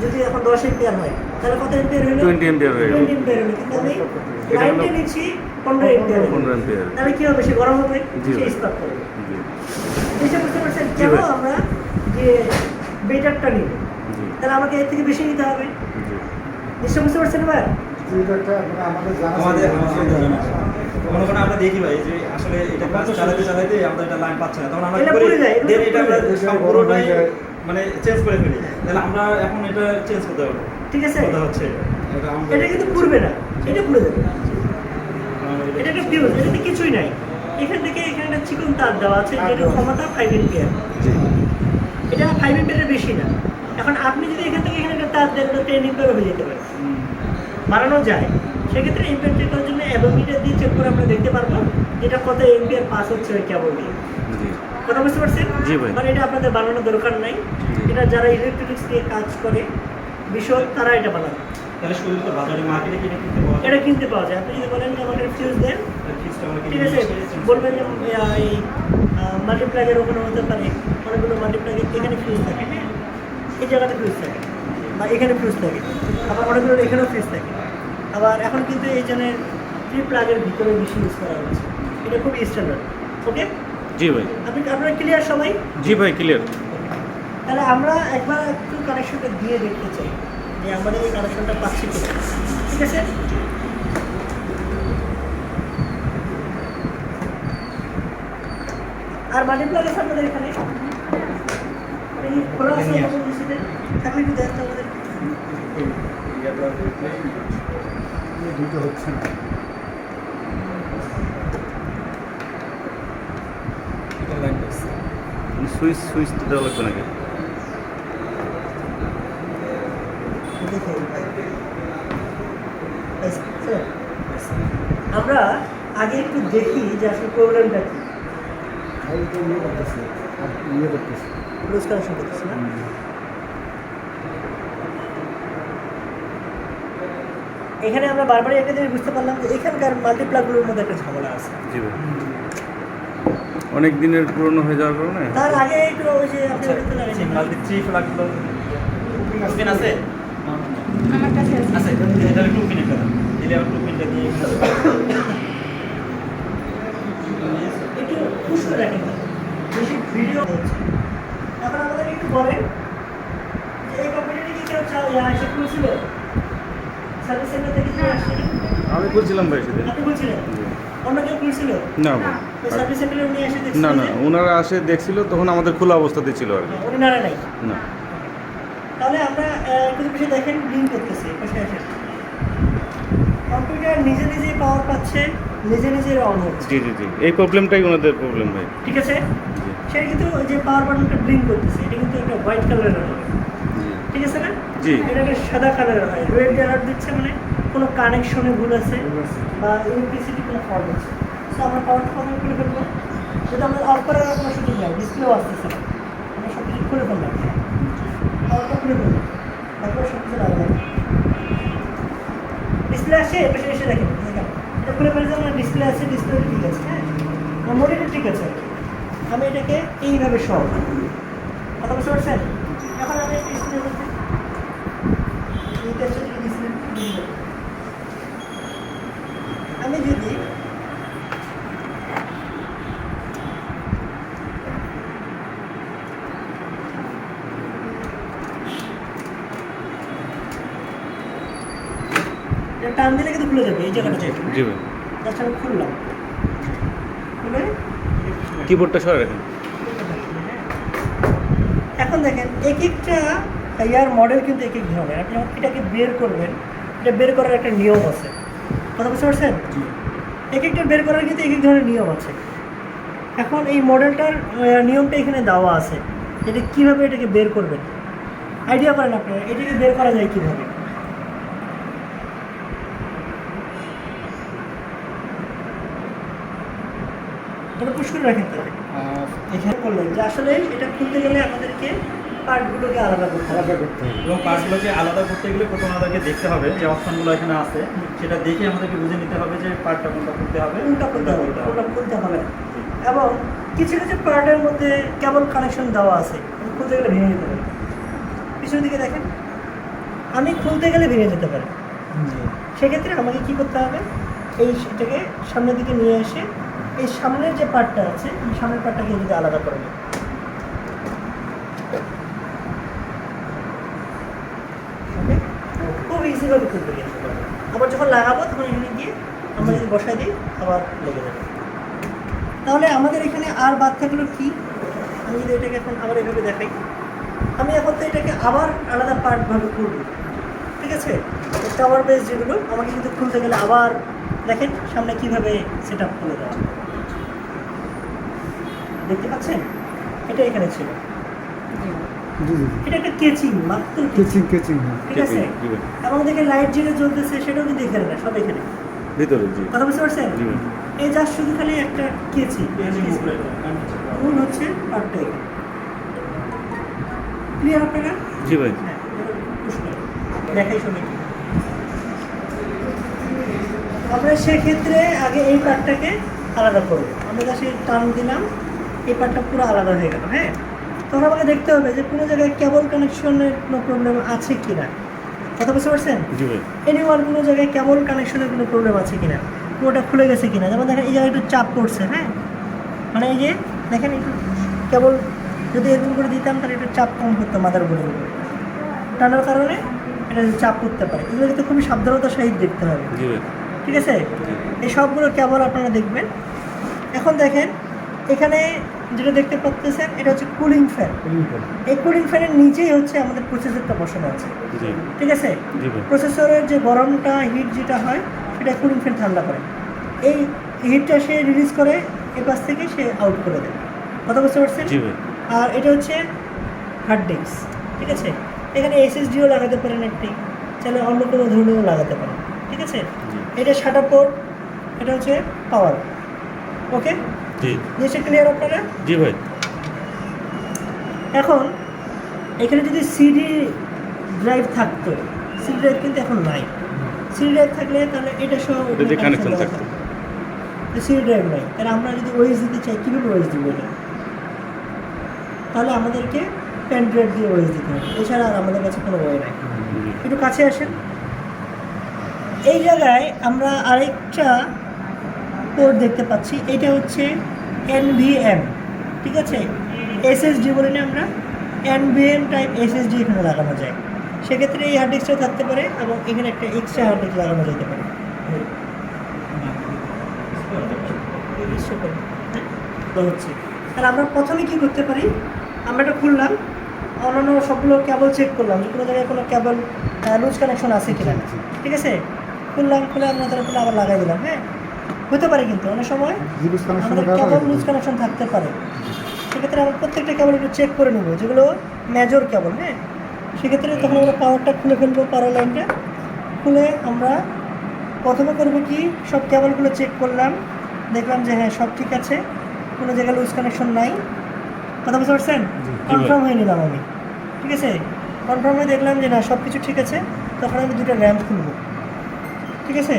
যদি এখন 10 এম্পিয়ার হয় তাহলে কত এম্পিয়ার হলো? 20 এম্পিয়ার হয়ে গেল। 20 এম্পিয়ার হলো, কিন্তু আমি এটা হলো লাইনটা নিচ্ছি 15 এম্পিয়ার। 15 এম্পিয়ার। তাহলে কি হবে? সে গরম হবে, জি সে ভাই। স্পার্ক করবে। জি এইসব বুঝতে পারছেন? জি কেন ভাই। আমরা যে বেটারটা নিব, জি তাহলে আমাকে এর থেকে বেশি নিতে হবে। জি নিশ্চয় বুঝতে পারছেন এবার? আমাদের মনে করেন আমরা দেখি ভাই যে আসলে এটা কাজ চালাতে চালাতে আমাদের এটা লাইন পাচ্ছে না, তখন আমরা এটা কি করি? পুড়ে যায়, এটা Then এটা আমরা পুড়ে সব পুরোটাই মানে চেঞ্জ করে ফেলি। তাহলে আমরা এখন এটা চেঞ্জ করতে পারবো। ঠিক আছে? কথা হচ্ছে এটা আমাদের এটা কিন্তু পুড়বে না, এটা পুড়ে যাবে। আমাদের এটা একটা ফিউজ, এটাতে কিছুই নাই। এখান থেকে এখানে একটা চিকন তার দেওয়া আছে, যেটার ক্ষমতা 5 এম্পিয়ার। জি এটা 5 এম্পিয়ারের বেশি না। এখন আপনি যদি এখান থেকে এখানে একটা তার দেন, 10 এম্পিয়ার হয়ে যেতে পারে, বাড়ানো যায়। সেক্ষেত্রে এম্পিয়ার চেক করার জন্য অ্যাবোমিটার দিয়ে চেক করে আমরা দেখতে পারবো যেটা কত এম্পিয়ার পাস হচ্ছে ওই কেবল দিয়ে। জি কথা বুঝতে পারছেন? জি ভাই। মানে এটা আপনাদের বানানোর দরকার নাই। এটা যারা ইলেকট্রনিক্স নিয়ে কাজ করে বিষয়, তারা এটা বানাবে। তাহলে শুধু তো বাজারে মার্কেটে কিনে কিনতে পাওয়া যায়। এটা কিনতে পাওয়া যায়। আপনি যদি বলেন যে আমাকে ফিউজ দেন, ফিক্সড আমরা ঠিক কিনে আছে, বলবেন যে এই মাল্টিপ্লাগের ওখানে হতে পারে, অনেকগুলো মাল্টিপ্লাগের এখানে ফিউজ থাকে, হ্যাঁ, এই জায়গাতে ফিউজ থাকে, বা এখানে ফিউজ থাকে, আবার অনেকগুলো এখানেও ফিউজ থাকে। আবার এখন কিন্তু এই জন্য 3 প্লাগের ভিতরে বেশি ইউজ করা হচ্ছে। এটা খুব স্ট্যান্ডার্ড। ওকে, জি ভাই। আপনারা ক্লিয়ার সবাই? জি ভাই ক্লিয়ার। তাহলে আমরা একবার একটু কানেকশনটা দিয়ে দেখতে চাই যে আমাদের এই কানেকশনটা পাচ্ছি কিনা। ঠিক আছে? আর মাল্টিপ্লাগ আছে আমাদের এখানে, এটা কি খোলা আছে আমাদের মেশিনে? থাকলে একটু দেখতে আমাদের। দুটো হচ্ছে না। এটা লাইন পাচ্ছে। সুইচ তো দেওয়া লাগবে নাকি? দেখে আমরা আগে একটু দেখি যে আসলে প্রবলেমটা কি। ক্লোজ কানেকশন করতেছি না? এখানে আমরা বারবারই একটা জিনিস বুঝতে পারলাম যে এখানকার মাল্টিপ্লাগগুলোর মধ্যে একটা ঝামেলা আছে। জি ভাই। অনেক দিনের পুরনো হয়ে যাওয়ার কারণে তার আগে একটু ওই যে আপনি বলতে ঠিক মাল্টি 3 ফ্ল্যাগগুলো ওপেন আছে? আমার কাছে আছে। আছে। এটা একটু ওপেন করে দাও। দিলে আমরা ওপেনটা দিয়ে একটু পুশ করে রাখেন, বেশি ভিডিও হচ্ছে। এখন আমাদের একটু বলেন যে এই কম্পিউটারটি কি কেউ এসে খুলছিল? সার্ভিস সেন্টার থেকে কেউ আসছিল? আমি বলছিলাম ভাই সেদিন। আপনি বলছিলেন? অন্য কেউ খুলছিল? না ভাই। ওই সার্ভিস সেন্টারে উনি এসে দেখছিল না না, যে? ওনারা আসে দেখছিল, তখন আমাদের খোলা অবস্থাতে ছিল আর কি। উনি নাড়া নাই। না তাহলে আমরা একটু বেশি দেখেন লিঙ্ক করতেছি পাশে আসেন। কম্পিউটার নিজে নিজেই পাওয়ার পাচ্ছে, নিজে নিজে অন হচ্ছে, জি জি জি, এই প্রবলেমটাই ওনাদের প্রবলেম ভাই। ঠিক আছে? জি সে কিন্তু ওই যে পাওয়ার বাটনটা ব্লিঙ্ক করতেছে, এটা কিন্তু একটা হোয়াইট কালারের হয়, জি ঠিক আছে না? জি। এটা একটা সাদা কালারের হয়। রেড অ্যালার্ট দিচ্ছে মানে কোনো কানেকশনে ভুল আছে বা ইলেকট্রিসিটি কোনো ফল্ট আছে। সো আমরা পাওয়ারটা প্রথমে খুলে ফেলবো। যদি আমরা অফ করার কোনো সুযোগ নেই, ডিসপ্লেও আসতেছে না, আমরা সব কিছু খুলে ফেললাম, পাওয়ারটা খুলে ফেলবো, তারপরে সব কিছু লাগবে। ডিসপ্লে আসছে, এপাশে এসে দেখেন, দেখেন এটা খুলে ফেলে যেমন ডিসপ্লে আছে, ডিসপ্লে ঠিক আছে, হ্যাঁ, আমার মনিটর ঠিক আছে। আমি এটাকে এইভাবে সব কথা বুঝতে পারছেন? এখন আমি ডিসপ্লে বলতে আমি যদি টান দিলে কিন্তু খুলে যাবে এই জায়গাটা। জি ভাই। জাস্ট আমি খুললাম, খুলে কিবোর্ডটা সরে রাখেন। এখন দেখেন এক একটা ইয়ার মডেল কিন্তু এক এক ধরনের। আপনি যখন এটাকে বের করবেন, এটা বের করার একটা নিয়ম আছে, কথা বুঝতে পারছেন? এক একটা বের করার কিন্তু এক এক ধরনের নিয়ম আছে। এখন এই মডেলটার নিয়মটা এখানে দেওয়া আছে, এটা কীভাবে এটাকে বের করবেন আইডিয়া করেন আপনারা, এটাকে বের করা যায় কীভাবে। এটা পুশ করে রাখেন তাহলে এখানে বললেন যে আসলে এটা খুলতে গেলে আমাদেরকে পার্টগুলোকে আলাদা করতে হবে। এবং পার্টগুলোকে আলাদা করতে গেলে প্রথম আমাদেরকে দেখতে হবে যে অপশনগুলো এখানে আছে, সেটা দেখে আমাদেরকে বুঝে নিতে হবে যে পার্টটা কোনটা খুলতে হবে, কোনটা খুলতে হবে, কোনটা খুলতে হবে না। এবং কিছু কিছু পার্টের মধ্যে কেবল কানেকশন দেওয়া আছে, খুলতে গেলে ভেঙে যেতে পারে। পিছনের দিকে দেখেন, আমি খুলতে গেলে ভেঙে যেতে পারে। সেক্ষেত্রে আমাকে কি করতে হবে, এই সেটাকে সামনের দিকে নিয়ে এসে এই সামনের যে পার্টটা আছে এই সামনের পার্টটাকে যদি আলাদা করে নিই, খুব ইজিভাবে খুলতে গিয়ে আবার যখন লাগাবো তখন এখানে গিয়ে আমরা যদি বসাই দিই আবার লেগে যাবে। তাহলে আমাদের এখানে আর বাদ থাকলো কি, আমি যদি এটাকে এখন আবার এভাবে দেখাই, আমি এখন তো এটাকে আবার আলাদা পার্টভাবে খুলবো, ঠিক আছে। টাওয়ার বেস যেগুলো আমাকে কিন্তু খুলতে গেলে আবার দেখেন সামনে কীভাবে সেট আপ করে দেওয়া, দেখতে পাচ্ছেন, এটা এখানে ছিল, এটা একটা কেচিং, মাত্র কেচিং, ঠিক আছে। এবং দেখে লাইট যেটা জ্বলতেছে সেটাও কিন্তু এখানে না, সব এখানে ভিতরে। জি কথা বুঝতে পারছেন। জি ভাই। এই যা শুধু খালি একটা কেচি, মূল হচ্ছে পার্টটা এখানে। ক্লিয়ার আপনারা? জি ভাই। হ্যাঁ, দেখাই সবাই। আমরা সেক্ষেত্রে আগে এই পার্টটাকে আলাদা করবো, আমরা কাছে টান দিলাম, এই পার্টটা পুরো আলাদা হয়ে গেল। হ্যাঁ, তখন আমাকে দেখতে হবে যে কোনো জায়গায় কেবল কানেকশনের কোনো প্রবলেম আছে কি না, কথা বুঝতে পারছেন। জি ভাই। এনিওয়ান কোনো জায়গায় কেবল কানেকশনের কোনো প্রবলেম আছে কিনা, পুরোটা খুলে গেছে কিনা। যেমন দেখেন এই জায়গায় একটু চাপ পড়ছে, হ্যাঁ, মানে এই যে দেখেন একটু কেবল যদি এরকম করে দিতাম তাহলে একটু চাপ কম করতো মাদার বোর্ডের উপরে, টানার কারণে এটা চাপ করতে পারে। এগুলো কিন্তু খুবই সাবধানতার সহিত দেখতে হবে, জি ভাই। ঠিক আছে। এই সবগুলো কেবল আপনারা দেখবেন। এখন দেখেন এখানে যেটা দেখতে পাচ্ছেন এটা হচ্ছে কুলিং ফ্যান। এই কুলিং ফ্যানের নিচেই হচ্ছে আমাদের প্রসেসরটা বসানো আছে, জি ঠিক আছে। জি ভাই। প্রসেসরের যে গরমটা হিট যেটা হয় সেটা কুলিং ফ্যান ঠান্ডা করে, এই হিটটা সে রিলিজ করে এই পাশ থেকে সে আউট করে দেয়, কথা বুঝতে পারছেন। জি ভাই। আর এটা হচ্ছে হার্ড ডিস্ক, ঠিক আছে। এখানে এসএসডিও লাগাতে পারেন একটি, চাইলে অন্য কোনো ধরনেরও লাগাতে পারেন, ঠিক আছে। জি। এটা শাটা পোর্ট, এটা হচ্ছে পাওয়ার। ওকে, জি জিনিসটা ক্লিয়ার আপনারা? জি ভাই। এখন এখানে যদি সিডি ড্রাইভ থাকতো, সিডি ড্রাইভ কিন্তু এখন নাই। সিডি ড্রাইভ থাকলে তাহলে এটা সহ এটাতে কানেকশন থাকতো। সিডি ড্রাইভ নাই, তাহলে আমরা যদি ওএস দিতে চাই কীভাবে ওএস দিব এটা, তাহলে আমাদেরকে পেন ড্রাইভ দিয়ে ওএস দিতে হবে, এছাড়া আর আমাদের কাছে কোনো ওয়ে নাই। জি। একটু কাছে আসেন, এই জায়গায় আমরা আরেকটা পোর্ট দেখতে পাচ্ছি, এটা হচ্ছে NVM, ঠিক আছে। এসএসডি বলি না আমরা, NVM টাইপ এসএসডি এখানে লাগানো যায়। সেক্ষেত্রে এই হার্ড ডিস্কটা থাকতে পারে এবং এখানে একটা এক্সট্রা হার্ড ডিস্ক লাগানো যেতে পারে। হচ্ছে আর আমরা প্রথমে কি করতে পারি, আমরা এটা খুললাম, অন্যান্য সবগুলো কেবল চেক করলাম যে কোনো জায়গায় কোনো কেবল লুজ কানেকশন আছে কিনা, ঠিক আছে। খুললাম, খুলে আমরা তারা খুলে আবার লাগাই দিলাম। হ্যাঁ, হতে পারে কিন্তু অনেক সময় আমাদের কেবল লুজ কানেকশন থাকতে পারে। সেক্ষেত্রে আমরা প্রত্যেকটা কেবল একটু চেক করে নেবো, যেগুলো মেজর কেবল। হ্যাঁ, সেক্ষেত্রে তখন আমরা পাওয়ারটা খুলে ফেলবো, পাওয়ার লাইনটা খুলে আমরা প্রথমে করবো কি, সব কেবলগুলো চেক করলাম, দেখলাম যে হ্যাঁ সব ঠিক আছে, কোনো জায়গায় লুজ কানেকশন নাই, কথা বুঝতে পারছেন। কনফার্ম হয়ে নিলাম আমি, ঠিক আছে। কনফার্ম হয়ে দেখলাম যে না সব কিছু ঠিক আছে, তখন আমি দুটো র্যাম খুলবো, ঠিক আছে।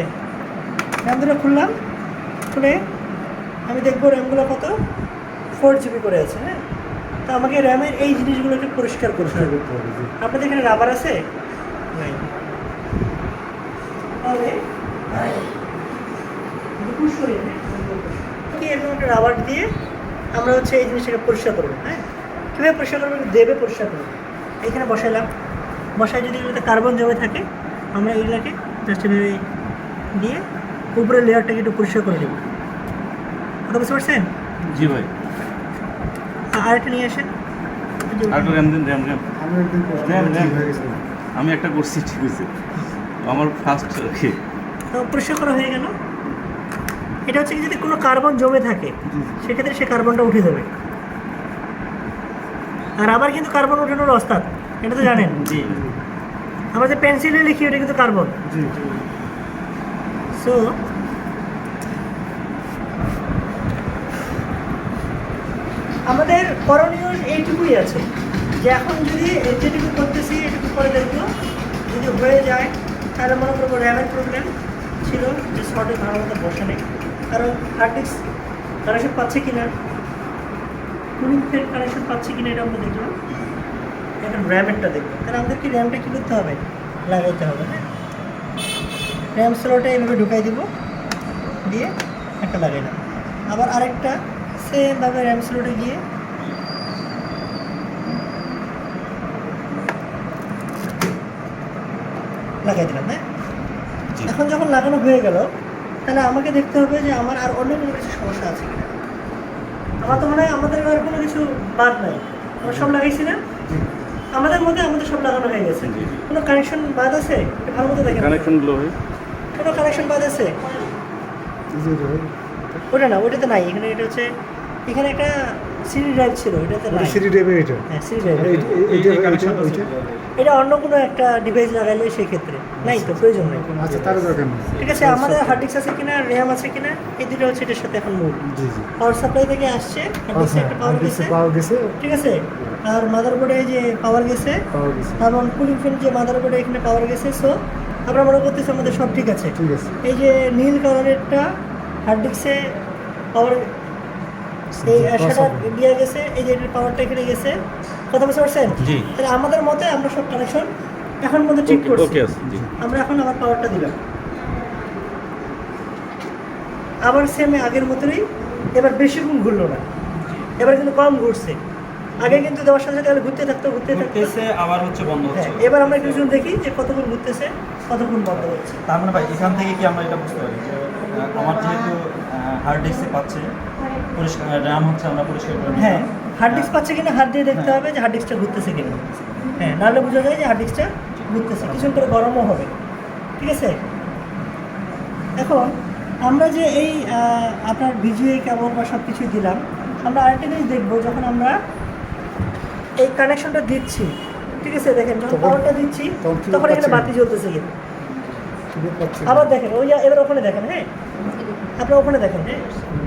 র্যাম দুটো খুললাম, খুলে আমি দেখবো র্যামগুলো কত, 4 GB করে আছে। হ্যাঁ, তো আমাকে র্যামের এই জিনিসগুলো একটু পরিষ্কার করতে হবে। আপনাদের এখানে রাবার আছে? নাই, তাহলে কি এরকম একটা রাবার দিয়ে আমরা হচ্ছে এই জিনিসটাকে পরিষ্কার করবো। হ্যাঁ, কীভাবে পরিষ্কার করবো, দেবে পরিষ্কার করবো। এখানে বসাইলাম, বসায় যদি এগুলোতে কার্বন জমে থাকে আমরা এগুলোকে জাস্ট এভাবে দিয়ে উপরের লেয়ারটাকে একটু পরিষ্কার করে দেবো, কথা বুঝতে পারছেন। জি ভাই। আরেকটা নিয়ে আসেন, আরেকটা র্যাম দিন, র্যাম র্যাম আমি একটা করছি, ঠিক আছে, আমার ফার্স্ট ওকে। তো পরিষ্কার করা হয়ে গেল। এটা হচ্ছে কি, যদি কোনো কার্বন জমে থাকে সেক্ষেত্রে সে কার্বনটা উঠে যাবে। আর আবার কিন্তু কার্বন ওঠানোর ওস্তাদ, এটা তো জানেন। জি। আমরা যে পেন্সিলে লিখি ওটা কিন্তু কার্বন। সো আমাদের করণীয় এইটুকুই আছে যে এখন যদি যেটুকু করতেছি এটুকু করে দেখবো, যদি হয়ে যায় তাহলে মনে করবো র্যামের প্রবলেম ছিল যে শর্টে ভালো মতো বসে নেই, কারণ হার্ড ডিস্ক কানেকশন পাচ্ছে কিনা, কুলিং ফ্যান কানেকশন পাচ্ছে কিনা এটা আমরা দেখলাম। এখন র্যামেরটা দেখবো, তাহলে আমাদেরকে র্যামটা কী করতে হবে, লাগাইতে হবে। হ্যাঁ, র্যাম স্লটে এইভাবে ঢুকাই দিব, দিয়ে একটা লাগাইলাম, আবার আরেকটা সেমভাবে র্যাম স্লটে গিয়ে লাগাই দিলাম। হ্যাঁ, এখন যখন লাগানো হয়ে গেল তাহলে আমাকে দেখতে হবে যে আমার আর অন্য কোনো কিছু সমস্যা আছে কিনা। আমার তো মনে হয় আমাদের আর কোনো কিছু বাদ নাই, আমরা সব লাগাইছি না, আমাদের মধ্যে আমাদের সব লাগানো হয়ে গেছে। কোনো কানেকশন বাদ আছে এটা ভালো মতো দেখেন, কানেকশনগুলো হয় কোনো কানেকশন বাদ আছে ওটা না, ওটাতে নাই। এখানে এটা হচ্ছে, এখানে একটা সিডি ড্রাইভ ছিল, এটাতে নাই। সিডি ড্রাইভের এটা হ্যাঁ, সিডি ড্রাইভ। এটা এটা অন্য কোনো একটা ডিভাইস লাগাইলে সেই ক্ষেত্রে নাই, তো প্রয়োজন নেই। আচ্ছা, তার দরকার নেই। ঠিক আছে, আমাদের হার্ড ডিস্ক আছে কিনা, র্যাম আছে কিনা, এই দুটো হচ্ছে এটার সাথে এখন মূল। জি জি। পাওয়ার সাপ্লাই থেকে আসছে, হার্ড ডিস্কে একটা পাওয়ার গেছে, পাওয়ার গেছে, ঠিক আছে, আর মাদারবোর্ডে যে পাওয়ার গেছে, পাওয়ার গেছে। এবং কুলিং ফ্যান যে মাদারবোর্ডে এখানে পাওয়ার গেছে। সো আমরা মনে করতেছি আমাদের সব ঠিক আছে। ঠিক আছে। এই যে নীল কালারেরটা হার্ড ডিস্কে পাওয়ার এই সেটা দিয়ে গেছে, এই যে এটার পাওয়ারটা এখানে গেছে, কথা বুঝতে পারছেন? জি। তাহলে আমাদের মতে আমরা সব কানেকশন এখন মধ্যে ঠিক করছি। ওকে আছে জি। আমরা এখন আবার পাওয়ারটা দিলাম, আবার সেম আগের মতোই, এবার বেশি গুণ ঘুরলো না, এবার কিন্তু কম ঘুরছে। আগে কিন্তু দেওয়ার সাথে সাথে ঘুরতে থাকতো। ঘুরতেছে আবার হচ্ছে বন্ধ হচ্ছে। হ্যাঁ, এবার আমরা একটু দেখি যে কতক্ষণ ঘুরতেছে, কতক্ষণ বন্ধ হচ্ছে। তার মানে ভাই এখান থেকে কি আমরা এটা বুঝতে পারি যে আমার যেহেতু হার্ড ডিস্কে পাচ্ছে পরিষ্কার, র্যাম হচ্ছে আমরা পরিষ্কার করে নিলাম। হ্যাঁ, হার্ড ডিস্ক পাচ্ছে কিনা হাত দিয়ে দেখতে হবে যে হার্ড ডিস্কটা ঘুরতেছে কিনা। হ্যাঁ, নাহলে বোঝা যায় যে হার্ড ডিস্কটা ঘুরতেছে, কিছুক্ষণ করে গরমও হবে। ঠিক আছে, এখন আমরা যে এই আপনার ভিজিএ কেবল বা সব কিছুই দিলাম, আমরা আরেকটা জিনিস দেখবো, যখন আমরা এই কানেকশনটা দিচ্ছি, ঠিক আছে, দেখেন যখন পাওয়ারটা দিচ্ছি তখন এখানে বাতি জ্বলতেছে কিনা। আবার দেখেন ওই এবার ওখানে দেখেন, হ্যাঁ আপনারা ওখানে দেখেন, হ্যাঁ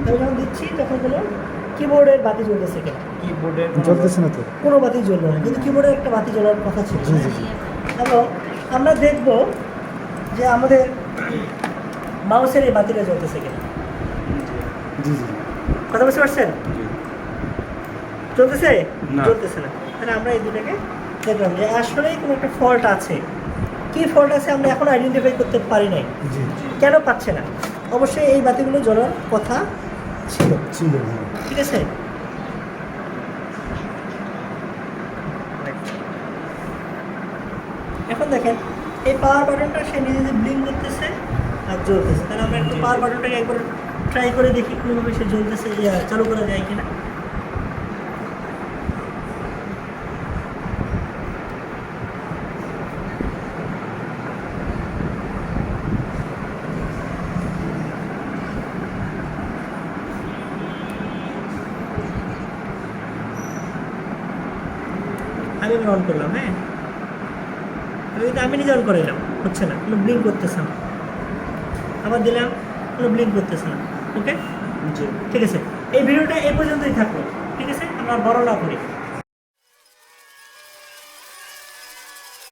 আমি যখন দিচ্ছি তখন হলো কিবোর্ডের বাতি জ্বলতেছে কিনা। কিবোর্ডে চলতেছে না তো। কোনো বাতি জ্বললো না, কিন্তু কিবোর্ডের একটা বাতি জ্বলার কথা ছিল। জি জি জি। এবং আমরা দেখব যে আমাদের মাউসের এই বাতিটা জ্বলতেছে কিনা। জি জি। কথা বুঝতে পারছেন? চলতেছে না। চলতেছে না, তাহলে আমরা এই দুটাকে দেখলাম যে আসলেই কোনো একটা ফল্ট আছে। কী ফল্ট আছে আমরা এখন আইডেন্টিফাই করতে পারি নাই, জি। কেন পাচ্ছে না। অবশ্যই এই বাতিগুলো জ্বলার কথা ছিল, ছিল, হ্যাঁ। ঠিক আছে। এখন দেখেন এই পাওয়ার বাটনটা সে নিজে নিজে ব্লিঙ্ক করতেছে আর জ্বলতেছে। তাহলে আমরা একটু পাওয়ার বাটনটাকে একবার ট্রাই করে দেখি কোনোভাবে সে জ্বলতেছে, চালু করা যায় কিনা। আমি অন করলাম, হ্যাঁ আমি নিজে অন করে এলাম, হচ্ছে না, কোনো ব্লিঙ্ক করতেছে না। আবার দিলাম, কোনো ব্লিঙ্ক করতেছে না। ওকে, ঠিক আছে, এই ভিডিওটা এই পর্যন্তই থাকলো। ঠিক আছে, আমরা বড় না করি।